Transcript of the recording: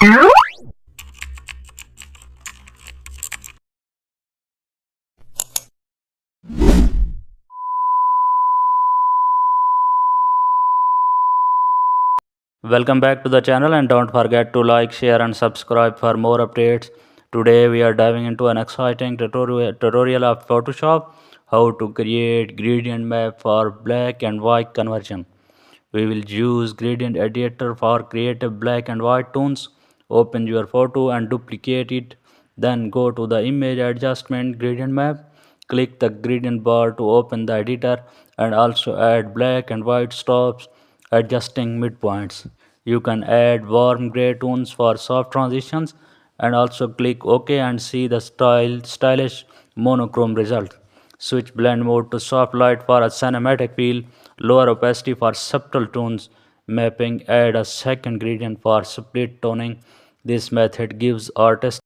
Welcome back to the channel, and don't forget to like, share and subscribe for more updates. Today we are diving into an exciting tutorial of Photoshop, how to create gradient map for black and white conversion. We will use gradient editor for creative black and white tones. Open your photo and duplicate it. Then go to the image adjustment gradient map. Click the gradient bar to open the editor and also add black and white stripes adjusting midpoints. You can add warm gray tones for soft transitions and also click OK and see the stylish monochrome result. Switch blend mode to soft light for a cinematic feel, lower opacity for subtle tones, mapping, add a second gradient for split toning. This method gives artists